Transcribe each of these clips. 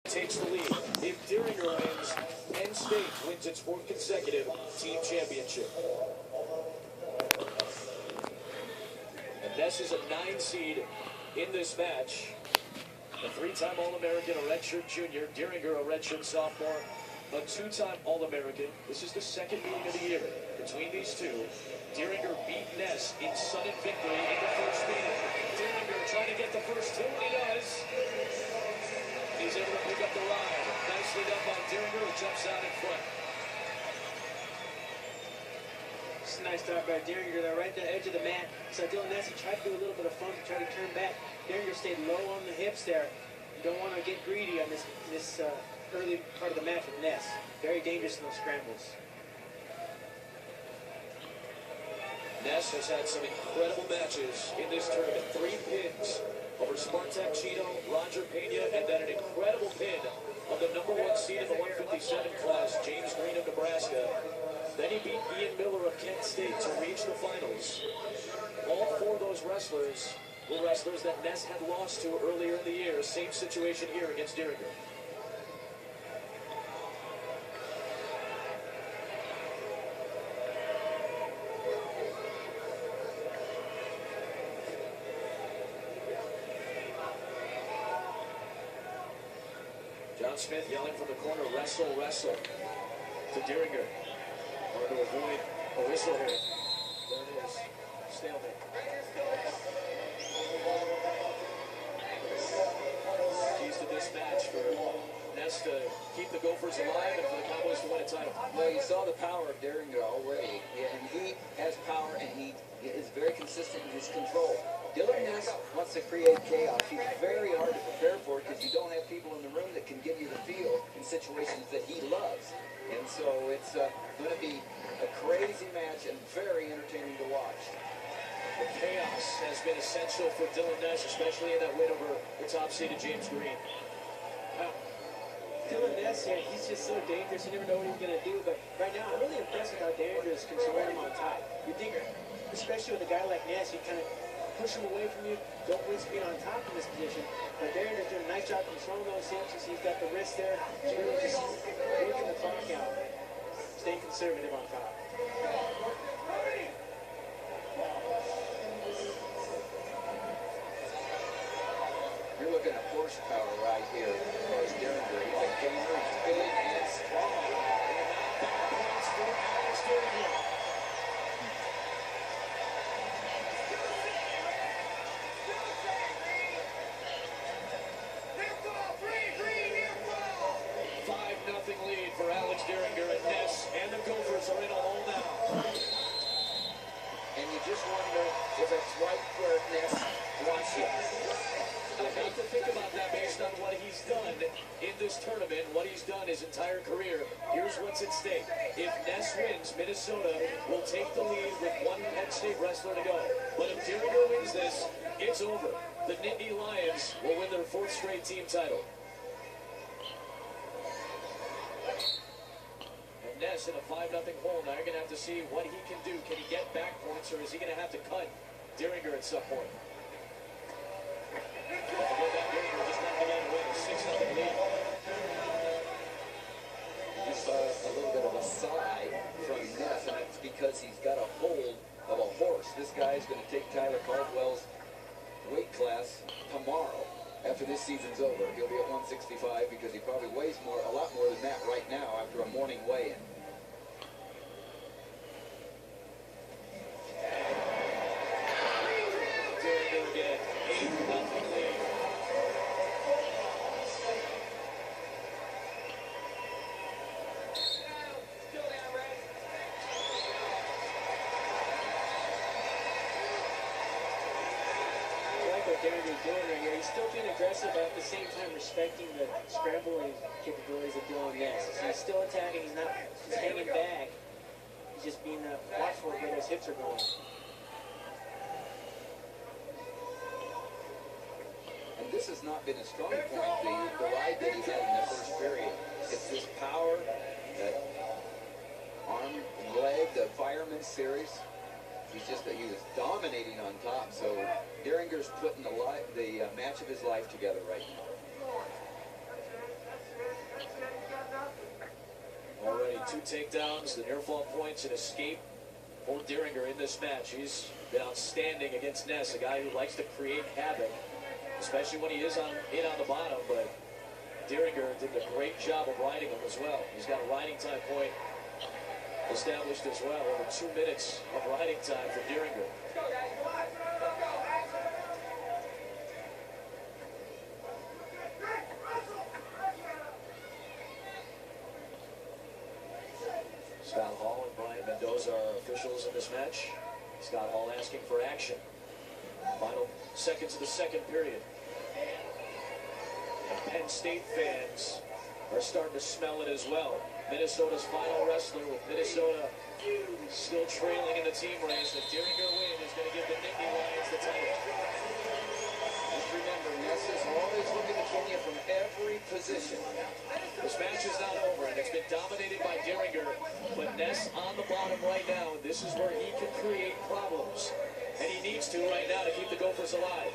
takes the lead. If Dieringer wins, Penn State wins its 4th consecutive team championship. And Ness is a 9 seed in this match. A 3-time All-American, a redshirt junior. Dieringer, a redshirt sophomore, a 2-time All-American. This is the 2nd meeting of the year between these two. Dieringer beat Ness in sudden victory in the first meeting. Dieringer trying to get the first 2, and he does. He's able to pick up the ride. Nicely done by Dieringer, who jumps out in front. It's a nice start by Dieringer. They're right at the edge of the mat. So Dylan Ness, he tried to do a little bit of fun to try to turn back. Dieringer stayed low on the hips there. You don't want to get greedy on this early part of the match with Ness. Very dangerous in those scrambles. Ness has had some incredible matches in this tournament. 3 pins over Spartak Cheeto, Roger Pena, and then an incredible pin of the #1 seed in the 157 class, James Green of Nebraska. Then he beat Ian Miller of Kent State to reach the finals. All 4 of those wrestlers were wrestlers that Ness had lost to earlier in the year. Same situation here against Dieringer. John Smith yelling from the corner, wrestle, wrestle, to Dieringer. Or to avoid a whistle here. There it is. Stalemate. Keys to this match for Ness to keep the Gophers alive and for the Cowboys to win a title. Well, you saw the power of Dieringer already. And he has power, and he is very consistent in his control. Dylan Ness wants to create chaos. He's very hard to prepare for because you don't have people in the room that can give you the feel in situations that he loves. And so it's going to be a crazy match and very entertaining to watch. The chaos has been essential for Dylan Ness, especially in that win over the top-seeded James Green. Dylan Ness here, he's just so dangerous. You never know what he's going to do. But right now, I'm really impressed with how dangerous controlling him on top. You think, especially with a guy like Ness, you kind of push him away from you. Don't risk being on top in this position. But Dieringer's doing a nice job controlling those hips. You see he's got the wrist there. He's really just working the clock out. Staying conservative on top. You're looking at horsepower right here as far as Dieringer. He's a gamer, he's big, and strong. Points for Alex Dieringer. Lead for Alex Dieringer, and Ness and the Gophers are in a hole now. And you just wonder if it's right where Ness wants you. I have to think about that based on what he's done in this tournament, what he's done his entire career. Here's what's at stake. If Ness wins, Minnesota will take the lead with 1 Penn State wrestler to go. But if Dieringer wins this, it's over. The Nittany Lions will win their 4th straight team title. Ness in a 5-0 hole. Now you're going to have to see what he can do. Can he get back points, or is he going to have to cut Dieringer at some point? Dieringer just not going to win a 6-0 lead. You saw a little bit of a sigh from Ness, and it's because he's got a hold of a horse. This guy is going to take Tyler Caldwell's weight class tomorrow. After this season's over, he'll be at 165 because he probably weighs a lot more than that right now after a morning weigh-in. Dieringer again, 8-0 lead. Dieringer's doing right here. He's still being aggressive, but at the same time respecting the scrambling capabilities of Dylan Ness. So he's still attacking. He's not just hanging back. He's just being watchful of where those hips are going. And this has not been a strong point, the ride that he had in the first period. It's this power, that arm and leg, the fireman series. He was dominating on top, so Dieringer's putting the match of his life together right now. 2 takedowns, the near fall points, and escape for Dieringer in this match. He's been outstanding against Ness, a guy who likes to create havoc, especially when he is on the bottom. But Dieringer did a great job of riding him as well. He's got a riding time point established as well. Over 2 minutes of riding time for Dieringer. Scott Hall and Brian Mendoza are officials in this match. Scott Hall asking for action. Final seconds of the second period. And Penn State fans are starting to smell it as well. Minnesota's final wrestler, with Minnesota still trailing in the team race. The Dieringer win is going to give the Nittany Lions the title. Just remember, Ness is always looking to pin you from every position. This match is not over, and it's been dominated by Dieringer, but Ness on the bottom right now. This is where he can create problems, and he needs to right now to keep the Gophers alive.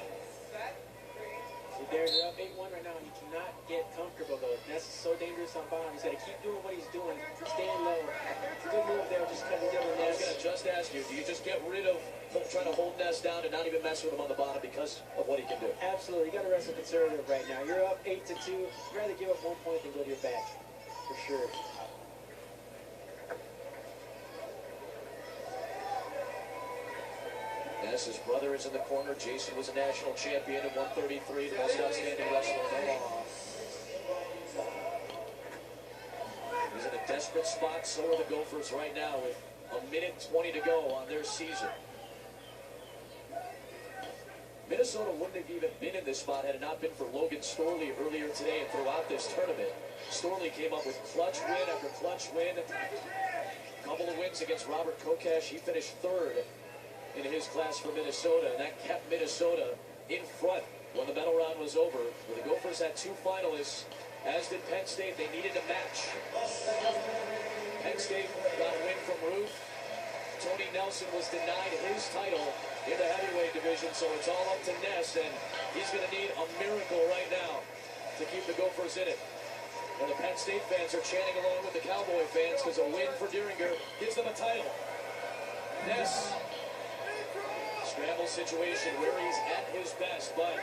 See, they're up 8-1 right now, and he cannot get comfortable, though. Ness is so dangerous on bottom. He's got to keep doing what he's doing, staying low. Good move there, just cutting Dylan I was Ness. going to just ask you, do you just get rid of trying to hold Ness down and not even mess with him on the bottom because of what he can do? Absolutely. You got to wrestle conservative right now. You're up 8-2. You'd rather give up 1 point than go to your back, for sure. Ness, his brother is in the corner. Jason was a national champion at 133, the most outstanding wrestler in the law. He's in a desperate spot. So are the Gophers right now with 1:20 to go on their season. Minnesota wouldn't have even been in this spot had it not been for Logan Storley earlier today and throughout this tournament. Storley came up with clutch win after clutch win. A couple of wins against Robert Kokesh. He finished third in his class for Minnesota, and that kept Minnesota in front when the medal round was over. When the Gophers had 2 finalists, as did Penn State. They needed a match. Penn State got a win from Ruth. Tony Nelson was denied his title in the heavyweight division, so it's all up to Ness, and he's going to need a miracle right now to keep the Gophers in it. And the Penn State fans are chanting along with the Cowboy fans because a win for Dieringer gives them a title. Ness, scramble situation where he's at his best, but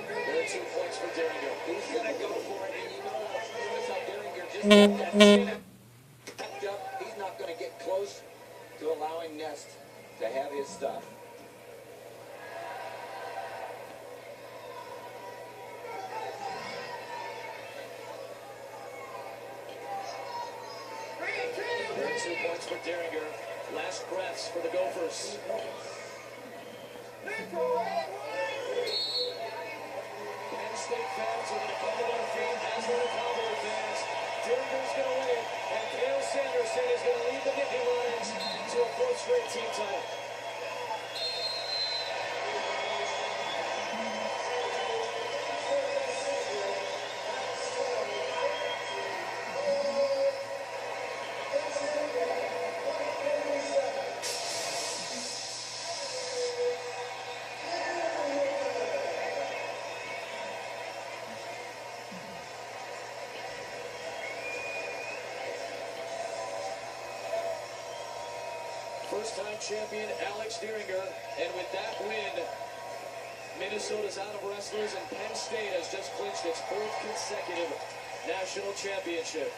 there are 2 points for Dieringer. He's going to go for it, and you know how Dieringer just got that chin packed up. He's not going to get close to allowing Ness to have his stuff. There are 2 points for Dieringer. Last breaths for the Gophers. Penn State fans are going to come to their feet, as are the Cowboy fans. Dieringer's going to win it, and Cale Sanderson is going to lead the Nittany Lions to a 4th straight team title. First-time champion Alex Dieringer, and with that win, Minnesota's out of wrestlers, and Penn State has just clinched its 4th consecutive national championship.